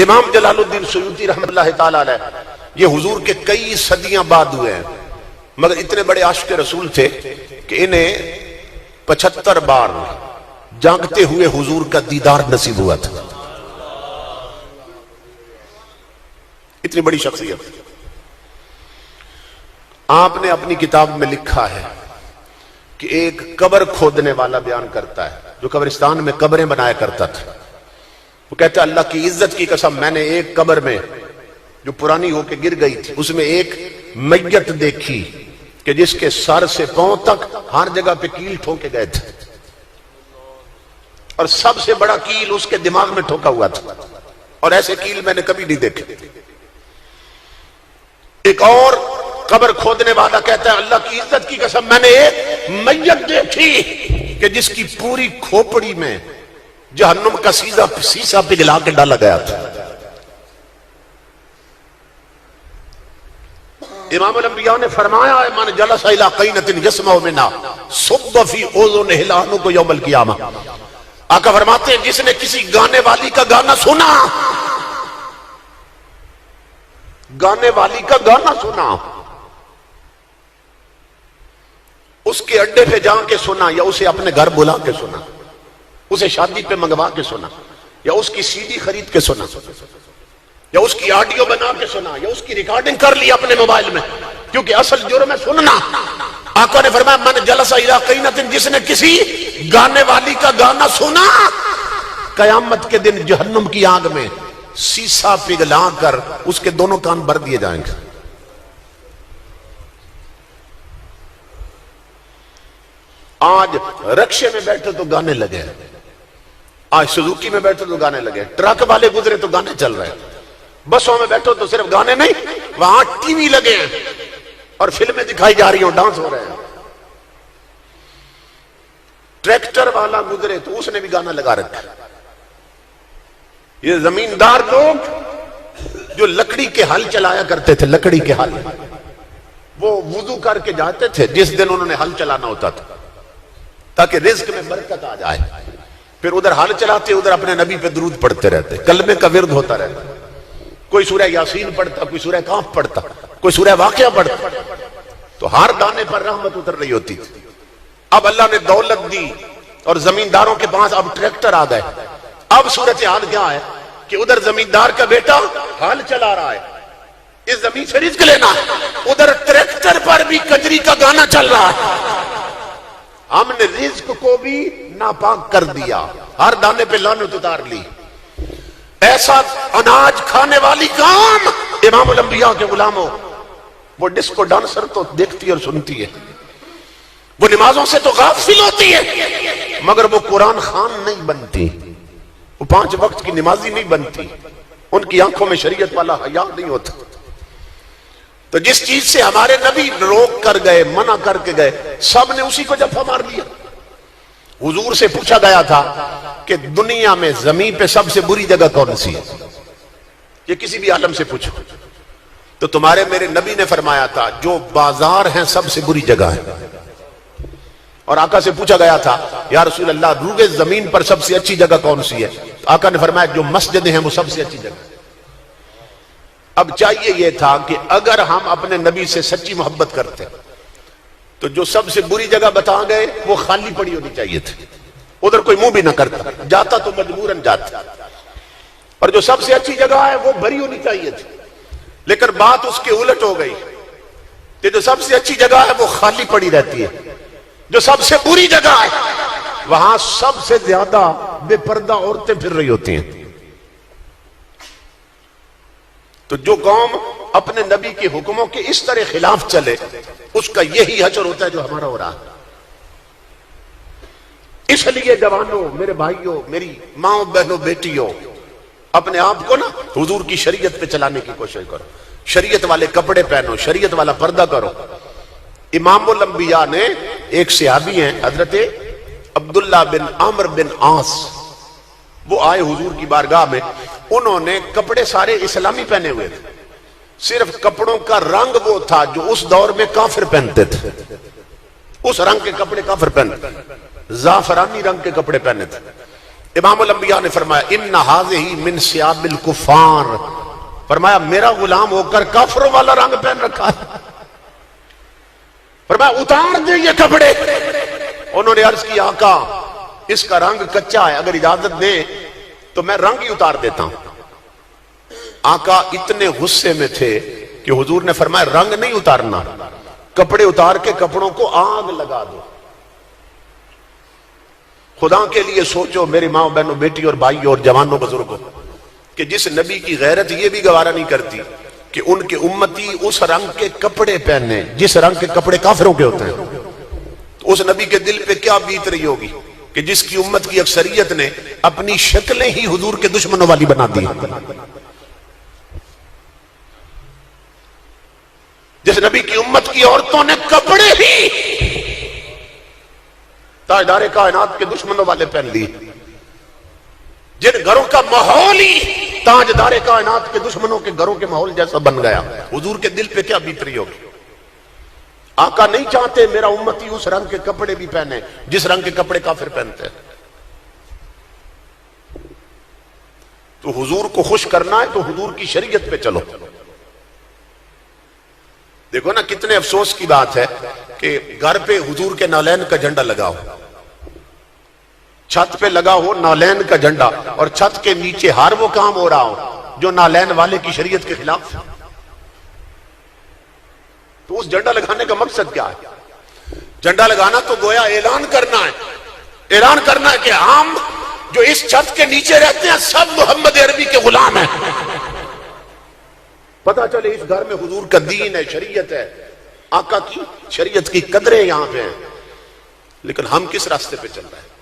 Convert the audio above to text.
امام جلال الدین سیوطی رحمۃ اللہ تعالی علیہ یہ حضور کے کئی صدیاں بعد ہوئے ہیں، مگر اتنے بڑے عاشق رسول تھے کہ انہیں 75 بار جاگتے ہوئے حضور کا دیدار نصیب ہوا تھا. اتنی بڑی شخصیت. آپ نے اپنی کتاب میں لکھا ہے کہ ایک قبر کھودنے والا بیان کرتا ہے جو قبرستان میں قبریں بنایا کرتا تھا. وہ کہتا ہے اللہ کی عزت کی قسم میں نے ایک قبر میں جو پرانی ہو کے گر گئی تھی اس میں ایک میت دیکھی کہ جس کے سر سے پاؤں تک ہر جگہ پہ کیل ٹھوکے گئے تھے، اور سب سے بڑا کیل اس کے دماغ میں ٹھوکا ہوا تھا، اور ایسے کیل میں نے کبھی نہیں دیکھے. ایک اور قبر کھودنے والا کہتا ہے اللہ کی عزت کی قسم میں نے ایک میت دیکھی کہ جس کی پوری کھوپڑی میں جہنم کا سیسا پگھلا کے ڈالا گیا تھا. امام الانبیاء نے فرمایا ہے من جلس الی قینۃ یسمع منها صب فی اذنہ لعنہ کو یوم القیامہ. آقا فرماتے ہیں جس نے کسی گانے والی کا گانا سنا، گانے والی کا گانا سنا، اس کے اڈے پہ جا کے سنا، یا اسے اپنے گھر بلا کے سنا، اسے شادی پہ منگوا کے سنا، یا اس کی سی ڈی خرید کے سنا، یا اس کی آڈیو بنا کے سنا، یا اس کی ریکارڈنگ کر لی اپنے موبائل میں، کیونکہ اصل جرم ہے سننا. آقا نے فرمایا من جلس الی قینۃ جس نے کسی گانے والی کا گانا سنا، قیامت کے دن جہنم کی آگ میں سیسا پگھلا کر اس کے دونوں کان بھر دیے جائیں گے. آج رکشے میں بیٹھے تو گانے لگے، آج سزوکی میں بیٹھے تو گانے لگے، ٹرک والے گزرے تو گانے چل رہے ہیں، بسوں میں بیٹھو تو صرف گانے نہیں، وہاں ٹی وی لگے ہیں اور فلمیں دکھائی جا رہی ہیں، ڈانس ہو رہے ہیں. ٹریکٹر والا گزرے تو اس نے بھی گانا لگا رکھا. یہ زمیندار لوگ جو لکڑی کے ہل چلایا کرتے تھے، لکڑی کے ہل، وہ وضو کر کے جاتے تھے جس دن انہوں نے ہل چلانا ہوتا تھا تاکہ رزق میں برکت آ جائے. پھر ادھر ہل چلاتے ادھر اپنے نبی پہ درود پڑھتے رہتے، کلمے کا ورد ہوتا رہتا. کوئی سورہ یاسین پڑھتا، کوئی سورہ کہف پڑھتا، کوئی سورہ واقعہ پڑھتا، تو ہر دانے پر رحمت اتر رہی ہوتی تھی. اب اللہ نے دولت دی اور زمینداروں کے پاس اب ٹریکٹر آ گئے. اب صورتحال کیا ہے کہ ادھر زمیندار کا بیٹا ہل چلا رہا ہے، اس زمین سے رزق لینا ہے، ادھر ٹریکٹر پر بھی کجری کا گانا چل رہا ہے. ہم نے رزق کو بھی ناپاک کر دیا، ہر دانے پہ لعنت اتار لی. ایسا اناج کھانے والی کام امام الانبیاء کے غلاموں. وہ ڈسکو ڈانسر تو دیکھتی اور سنتی ہے، وہ نمازوں سے تو غافل ہوتی ہے، مگر وہ قرآن خوان نہیں بنتی، وہ 5 وقت کی نمازی نہیں بنتی، ان کی آنکھوں میں شریعت والا حیا نہیں ہوتا. تو جس چیز سے ہمارے نبی روک کر گئے، منع کر کے گئے، سب نے اسی کو جفا مار دیا. حضور سے پوچھا گیا تھا کہ دنیا میں زمین پہ سب سے بری جگہ کون سی ہے؟ یہ کسی بھی عالم سے پوچھو تو تمہارے میرے نبی نے فرمایا تھا جو بازار ہیں سب سے بری جگہ ہے. اور آقا سے پوچھا گیا تھا یا رسول اللہ روئے زمین پر سب سے اچھی جگہ کون سی ہے؟ آقا نے فرمایا جو مسجدیں ہیں وہ سب سے اچھی جگہ. اب چاہیے یہ تھا کہ اگر ہم اپنے نبی سے سچی محبت کرتے تو جو سب سے بری جگہ بتا گئے وہ خالی پڑی ہونی چاہیے تھی، ادھر کوئی منہ بھی نہ کرتا، جاتا تو مجبوراً جاتا. اور جو سب سے اچھی جگہ ہے وہ بھری ہونی چاہیے تھی، لیکن بات اس کے الٹ ہو گئی کہ جو سب سے اچھی جگہ ہے وہ خالی پڑی رہتی ہے، جو سب سے بری جگہ ہے وہاں سب سے زیادہ بے پردہ عورتیں پھر رہی ہوتی ہیں. تو جو قوم اپنے نبی کے حکموں کے اس طرح خلاف چلے اس کا یہی حشر ہوتا ہے جو ہمارا ہو رہا ہے. اس لیے جوانوں، میرے بھائیوں، میری ماں بہنوں، بیٹیوں، اپنے آپ کو نا حضور کی شریعت پہ چلانے کی کوشش کرو، شریعت والے کپڑے پہنو، شریعت والا پردہ کرو. امام الانبیاء نے ایک صحابی ہیں حضرت عبداللہ بن عمرو بن عاص، وہ آئے حضور کی بارگاہ میں، انہوں نے کپڑے سارے اسلامی پہنے ہوئے تھے، صرف کپڑوں کا رنگ وہ تھا جو اس دور میں کافر پہنتے تھے، اس رنگ کے کپڑے کافر پہنتے، زعفرانی رنگ کے کپڑے پہنے تھے. امام الانبیاء نے فرمایا ان ھذہ من ثیاب الکفار، فرمایا میرا غلام ہو کر کافروں والا رنگ پہن رکھا ہے، فرمایا اتار دیں یہ کپڑے۔ انہوں نے عرض کی آقا اس کا رنگ کچا ہے، اگر اجازت دیں تو میں رنگ ہی اتار دیتا ہوں۔ آقا اتنے غصے میں تھے کہ حضور نے فرمایا رنگ نہیں اتارنا، کپڑے اتار کے کپڑوں کو آگ لگا دو۔ خدا کے لیے سوچو میری ماں بہنوں بیٹی اور بھائیوں اور جوانوں بزرگوں، کہ جس نبی کی غیرت یہ بھی گوارا نہیں کرتی کہ ان کے امتی اس رنگ کے کپڑے پہنے جس رنگ کے کپڑے کافروں کے ہوتے ہیں، تو اس نبی کے دل پہ کیا بیت رہی ہوگی کہ جس کی امت کی اکثریت نے اپنی شکلیں ہی حضور کے دشمنوں والی بنا دی، جس نبی کی امت کی عورتوں نے کپڑے ہی تاجدار کائنات کے دشمنوں والے پہن لیے، جن گھروں کا ماحول ہی تاجدار کائنات کے دشمنوں کے گھروں کے ماحول جیسا بن گیا، حضور کے دل پہ کیا بیت رہی ہوگی۔ آقا نہیں چاہتے میرا امتی اس رنگ کے کپڑے بھی پہنے جس رنگ کے کپڑے کافر پہنتے ہیں۔ تو حضور کو خوش کرنا ہے تو حضور کی شریعت پہ چلو۔ دیکھو نا کتنے افسوس کی بات ہے کہ گھر پہ حضور کے نالین کا جھنڈا لگا ہو، چھت پہ لگا ہو نالین کا جھنڈا، اور چھت کے نیچے ہر وہ کام ہو رہا ہو جو نالین والے کی شریعت کے خلاف، تو اس جھنڈا لگانے کا مقصد کیا ہے؟ جھنڈا لگانا تو گویا اعلان کرنا ہے، اعلان کرنا ہے کہ ہم جو اس چھت کے نیچے رہتے ہیں سب محمد عربی کے غلام ہیں، پتہ چلے اس گھر میں حضور کا دین ہے، شریعت ہے، آقا کی شریعت کی قدریں یہاں پہ ہیں، لیکن ہم کس راستے پہ چل رہے ہیں؟